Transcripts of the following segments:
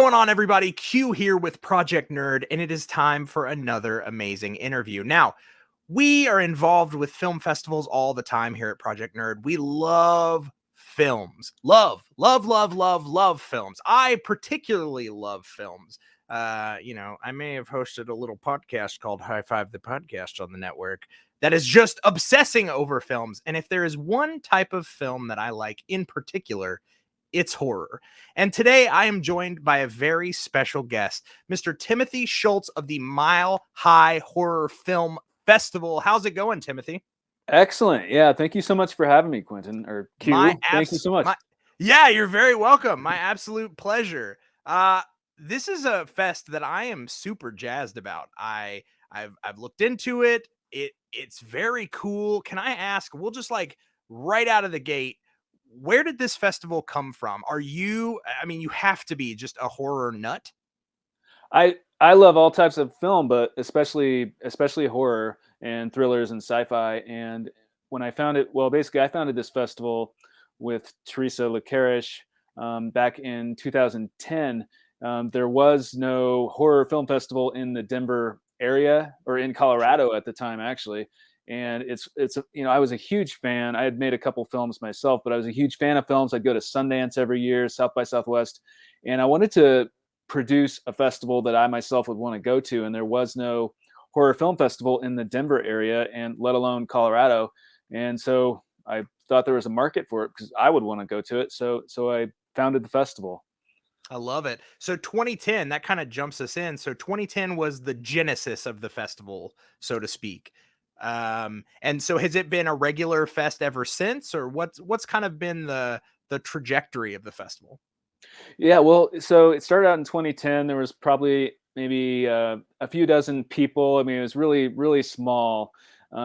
going on, everybody? Q here with Project Nerd, and it is time for another amazing interview. Now, we are involved with film festivals all the time here at Project Nerd. We love films. Love films. I particularly love films. I may have hosted a little podcast called High Five the Podcast on the network that is just obsessing over films. And if there is one type of film that I like in particular, it's horror. And today I am joined by a very special guest, Mr. Timothy Schultz of the Mile High Horror Film Festival. How's it going, Timothy? Excellent. Yeah. Thank you so much for having me, Quentin, or Q. Thank you so much. Yeah, you're very welcome. My absolute pleasure. This is a fest that I am super jazzed about. I've looked into it. It's very cool. Can I ask, we'll just like right out of the gate, where did this festival come from? You have to be just a horror nut. I love all types of film, but especially horror and thrillers and sci-fi. And when I found it, well, basically, I founded this festival with Teresa Lucarish back in 2010. There was no horror film festival in the Denver area or in Colorado at the time, actually. And it's I was a huge fan. I had made a couple films myself, but I was a huge fan of films. I'd go to Sundance every year, South by Southwest, and I wanted to produce a festival that I myself would want to go to. And there was no horror film festival in the Denver area, and let alone Colorado. And so I thought there was a market for it because I would want to go to it. So I founded the festival. I love it. So 2010, that kind of jumps us in. So 2010 was the genesis of the festival, so to speak. And so has it been a regular fest ever since, or what's kind of been the trajectory of the festival? Yeah, well, so it started out in 2010. There was probably maybe a few dozen people. I mean, it was really, really small.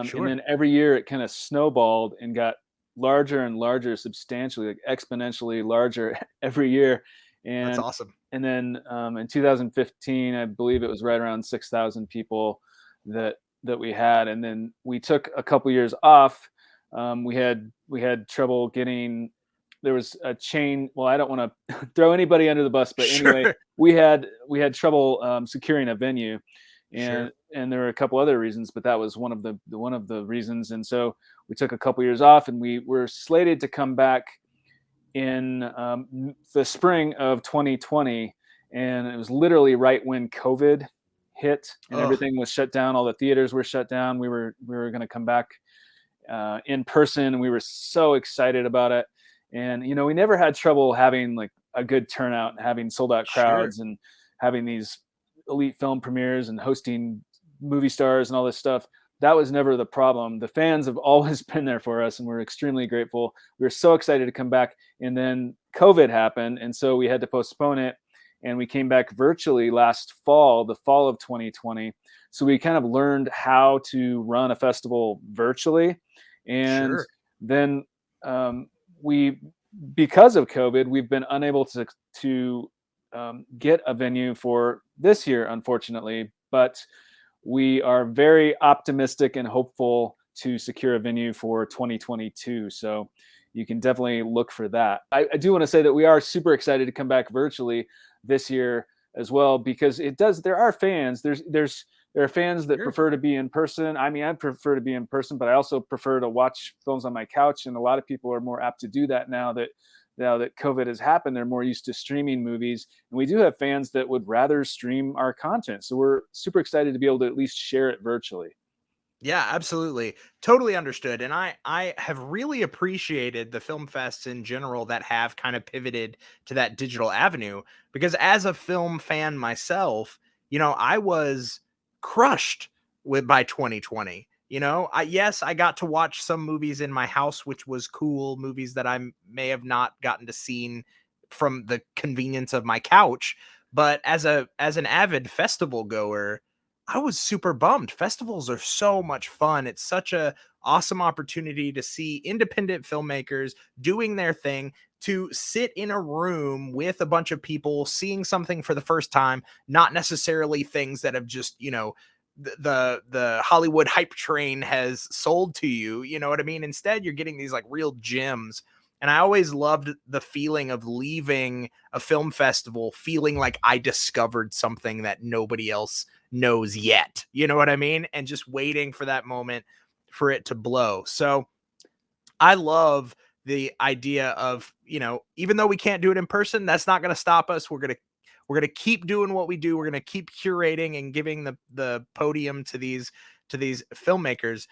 Sure. And then every year it kind of snowballed and got larger and larger, substantially, like exponentially larger every year. That's And awesome. and then in 2015, I believe it was right around 6,000 people that we had. And then we took a couple years off. We had trouble getting. There was a chain. Well, I don't want to throw anybody under the bus, but anyway, Sure. we had trouble securing a venue, Sure. and there were a couple other reasons, but that was one of the reasons. And so we took a couple years off, and we were slated to come back in the spring of 2020, and it was literally right when COVID hit and everything was shut down. All the theaters were shut down. We were going to come back in person, and we were so excited about it. And we never had trouble having like a good turnout and having sold out crowds and having these elite film premieres and hosting movie stars and all this stuff. That was never the problem. The fans have always been there for us, and we're extremely grateful. We were so excited to come back, and then COVID happened, and so we had to postpone it. And we came back virtually last fall, the fall of 2020. So we kind of learned how to run a festival virtually. And then because of COVID, we've been unable to get a venue for this year, unfortunately. But we are very optimistic and hopeful to secure a venue for 2022. So you can definitely look for that. I do want to say that we are super excited to come back virtually this year as well, because there are fans. There are fans that prefer to be in person. I mean, I prefer to be in person, but I also prefer to watch films on my couch. And a lot of people are more apt to do that now that COVID has happened. They're more used to streaming movies. And we do have fans that would rather stream our content. So we're super excited to be able to at least share it virtually. Yeah, absolutely. Totally understood. And I have really appreciated the film fests in general that have kind of pivoted to that digital avenue, because as a film fan myself, I was crushed by 2020. I got to watch some movies in my house, which was cool, movies that I may have not gotten to see from the convenience of my couch. But as an avid festival goer, I was super bummed. Festivals are so much fun. It's such a awesome opportunity to see independent filmmakers doing their thing, to sit in a room with a bunch of people seeing something for the first time, not necessarily things that have just, the Hollywood hype train has sold to you. You know what I mean? Instead, you're getting these like real gems. And I always loved the feeling of leaving a film festival feeling like I discovered something that nobody else knows yet. You know what I mean? And just waiting for that moment for it to blow. So I love the idea of, even though we can't do it in person, that's not going to stop us. We're going to keep doing what we do. We're going to keep curating and giving the podium to these filmmakers.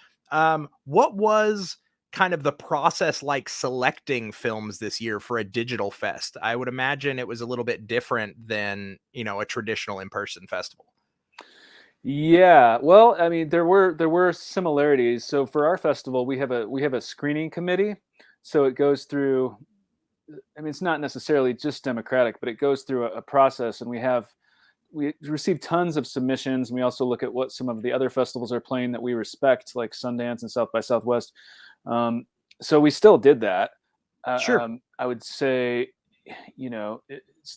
What was kind of the process like selecting films this year for a digital fest? I would imagine it was a little bit different than, a traditional in-person festival. Yeah, well, I mean, there were similarities. So for our festival, we have a screening committee. So it goes through. I mean, it's not necessarily just democratic, but it goes through a process, and we receive tons of submissions. And we also look at what some of the other festivals are playing that we respect, like Sundance and South by Southwest. So we still did that. Sure. I would say,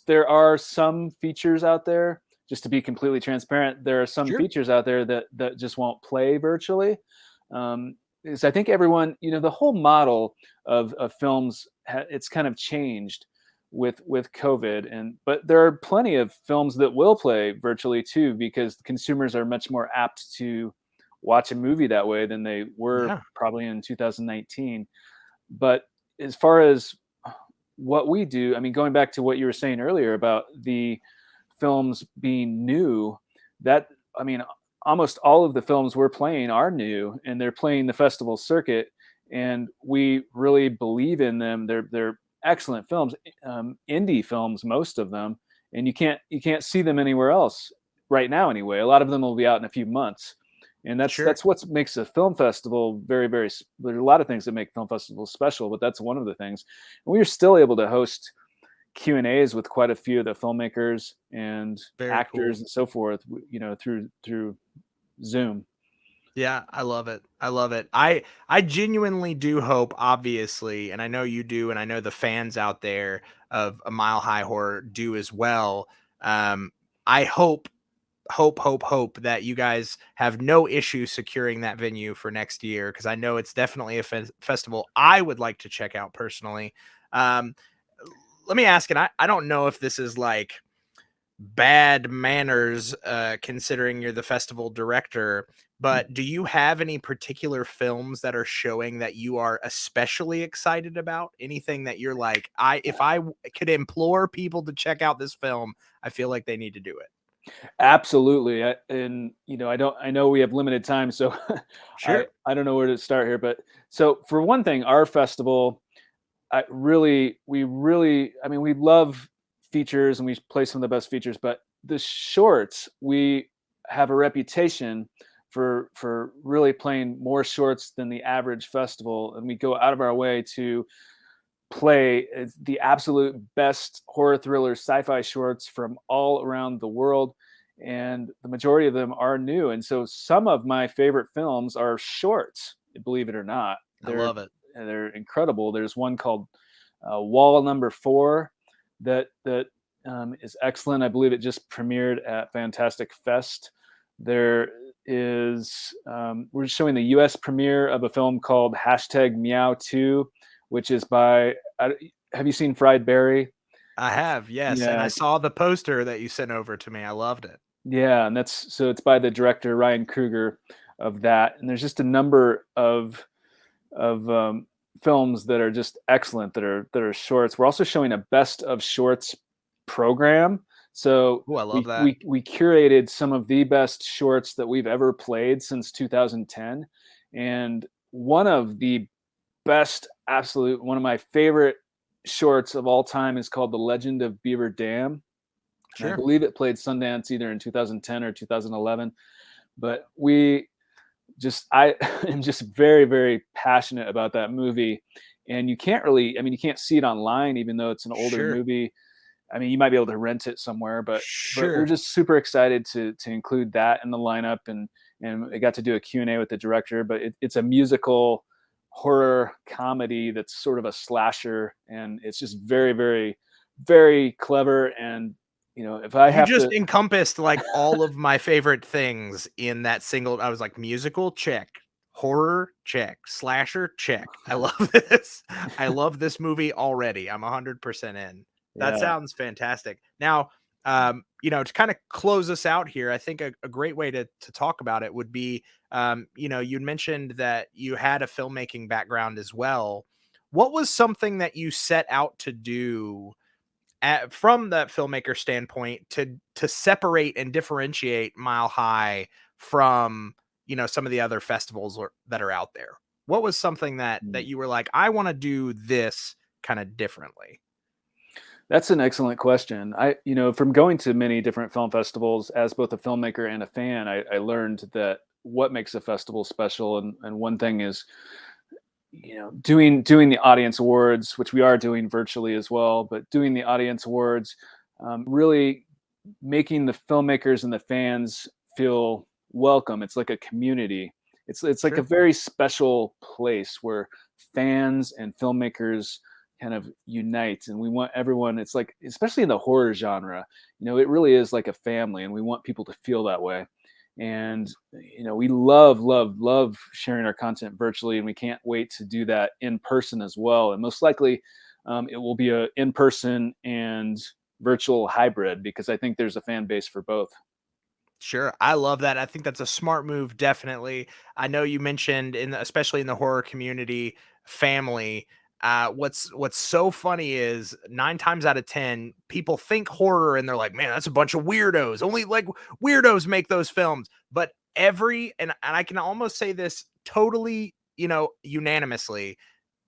there are some features out there. Just to be completely transparent, there are some Sure. features out there that just won't play virtually. Because I think everyone, the whole model of films, it's kind of changed with COVID, but there are plenty of films that will play virtually too, because consumers are much more apt to watch a movie that way than they were Yeah. probably in 2019. But as far as what we do, I mean, going back to what you were saying earlier about the films being new, that I mean, almost all of the films we're playing are new, and they're playing the festival circuit, and we really believe in them. They're excellent films, indie films, most of them, and you can't see them anywhere else right now anyway. A lot of them will be out in a few months, and that's Sure. that's what makes a film festival very, very. There's a lot of things that make film festivals special, but that's one of the things. And we are still able to host Q&As with quite a few of the filmmakers and Very actors cool. and so forth, through Zoom. Yeah, I love it. I love it. I genuinely do hope, obviously, and I know you do, and I know the fans out there of A Mile High Horror do as well. Um, I hope that you guys have no issue securing that venue for next year, because I know it's definitely a festival I would like to check out personally. Um, Let me ask, and I don't know if this is like bad manners, considering you're the festival director, but do you have any particular films that are showing that you are especially excited about? Anything that you're like, if could implore people to check out this film, I feel like they need to do it. Absolutely. And I know we have limited time, so I Sure. I don't know where to start here, but so for one thing, our festival, I mean, we love features and we play some of the best features, but the shorts, we have a reputation for really playing more shorts than the average festival, and we go out of our way to play the absolute best horror thriller sci-fi shorts from all around the world, and the majority of them are new. And so some of my favorite films are shorts, believe it or not. I they're love it. they're incredible. There's one called Wall Number Four that is excellent. I believe it just premiered at Fantastic Fest. There is we're showing the U.S. premiere of a film called #Meow 2, which is by. Have you seen Fried Berry? I have, yes, and Yeah, I saw the poster that you sent over to me. I loved it. yeah, and it's by the director Ryan Kruger of that. And there's just a number of films that are just excellent that are shorts. We're also showing a best of shorts program. So Oh, I love we that. we we curated some of the best shorts that we've ever played since 2010, and one of my favorite shorts of all time is called The Legend of Beaver Dam. And I Sure. believe it played Sundance either in 2010 or 2011. But I am just very, very passionate about that movie. And you can't see it online, even though it's an older Sure. movie. I mean, you might be able to rent it somewhere, but we're Sure. just super excited to include that in the lineup, and I got to do a Q&A with the director. But it's a musical horror comedy that's sort of a slasher, and it's just very, very, very clever. And if I You have just to, encompassed like all of my favorite things in that single. I was like, musical check, Horror check, slasher check. I love this. I love this movie already. I'm 100% in. That Yeah. sounds fantastic. Now, to kind of close us out here, I think a great way to talk about it would be, you'd mentioned that you had a filmmaking background as well. What was something that you set out to do from that filmmaker standpoint to separate and differentiate Mile High from some of the other festivals that are out there? What was something that Mm. you were like, I want to do this kind of differently? That's an excellent question. From going to many different film festivals as both a filmmaker and a fan, I learned that what makes a festival special, and one thing is, doing the audience awards, which we are doing virtually as well, but doing the audience awards, really making the filmmakers and the fans feel welcome. It's like a community. It's like a Sure. very special place where fans and filmmakers kind of unite, and we want everyone. It's like, especially in the horror genre, it really is like a family, and we want people to feel that way. And we love sharing our content virtually, and we can't wait to do that in person as well. And most likely, it will be a in person and virtual hybrid, because I think there's a fan base for both. Sure. I love that. I think that's a smart move. Definitely. I know you mentioned especially in the horror community, family. What's so funny is 9 times out of 10, people think horror and they're like, man, that's a bunch of weirdos. Only like weirdos make those films. But and I can almost say this totally, unanimously,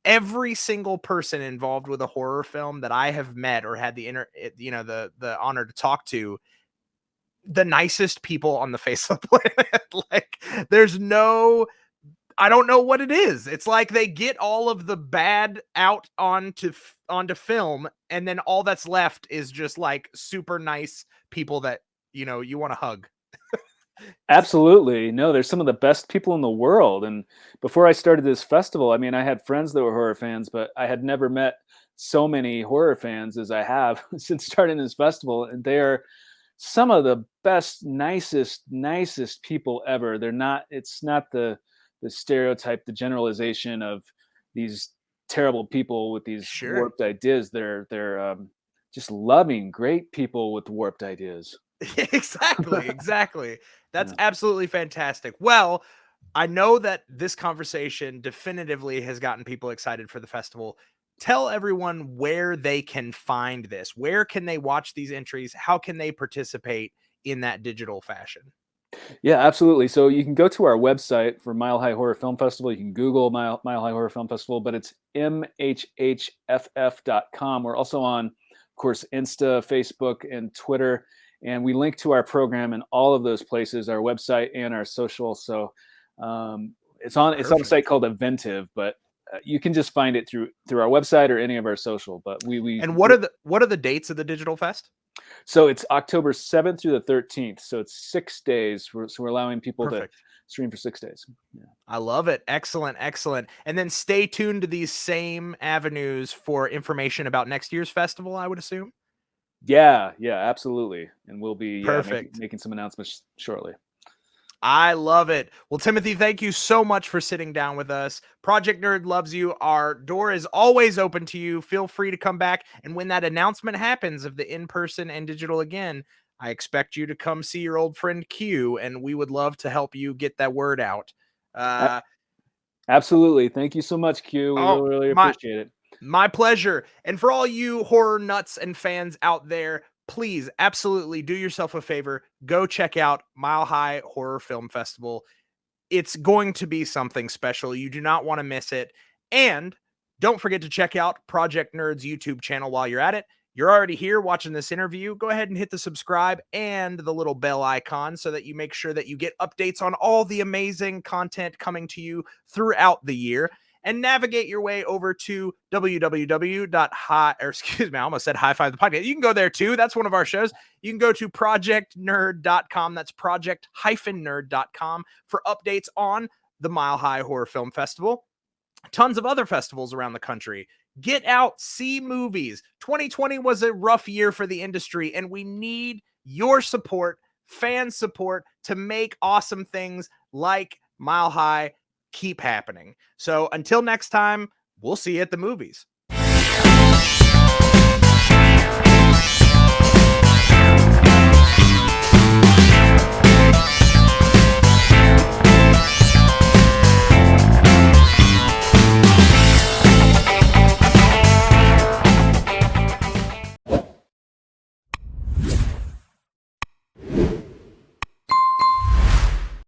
every single person involved with a horror film that I have met or had the honor to talk to, the nicest people on the face of the planet. Like, there's no, I don't know what it is. It's like they get all of the bad out onto film, and then all that's left is just like super nice people that you want to hug. Absolutely. No, there's some of the best people in the world. And before I started this festival, I mean, I had friends that were horror fans, but I had never met so many horror fans as I have since starting this festival. And they are some of the best, nicest people ever. It's not the stereotype, the generalization of these terrible people with these Sure. warped ideas. They're just loving, great people with warped ideas. Exactly. That's Yeah. absolutely fantastic. Well, I know that this conversation definitively has gotten people excited for the festival. Tell everyone where they can find this. Where can they watch these entries? How can they participate in that digital fashion? Yeah, absolutely. So you can go to our website for Mile High Horror Film Festival. You can Google Mile High Horror Film Festival, but it's mhhff.com. We're also on, of course, Insta, Facebook, and Twitter. And we link to our program in all of those places, our website and our social. So it's on a site Perfect. called Eventive, but you can just find it through our website or any of our social. But And what are the dates of the digital fest? so it's October 7th through the 13th. So it's 6 days. So we're allowing people to Perfect. stream for 6 days. Yeah. I love it. Excellent, excellent. And then stay tuned to these same avenues for information about next year's festival, I would assume. Yeah, absolutely. And we'll be making Perfect. making some announcements shortly. I love it. Well, Timothy, thank you so much for sitting down with us. Project Nerd loves you. Our door is always open to you. Feel free to come back. And when that announcement happens of the in person and digital again, I expect you to come see your old friend Q, and we would love to help you get that word out. A- Uh, Absolutely. Thank you so much, Q. We oh, really my appreciate it. My pleasure. And for all you horror nuts and fans out there, please absolutely do yourself a favor. Go check out Mile High Horror Film Festival. It's going to be something special. You do not want to miss it. And don't forget to check out Project Nerd's YouTube channel while you're at it. You're already here watching this interview. Go ahead and hit the subscribe and the little bell icon so that you make sure that you get updates on all the amazing content coming to you throughout the year. And navigate your way over to I almost said high five the podcast. You can go there too. That's one of our shows. You can go to projectnerd.com. That's project-nerd.com for updates on the Mile High Horror Film Festival. Tons of other festivals around the country. Get out, see movies. 2020 was a rough year for the industry, and we need your support, fan support, to make awesome things like Mile High keep happening. So until next time, we'll see you at the movies.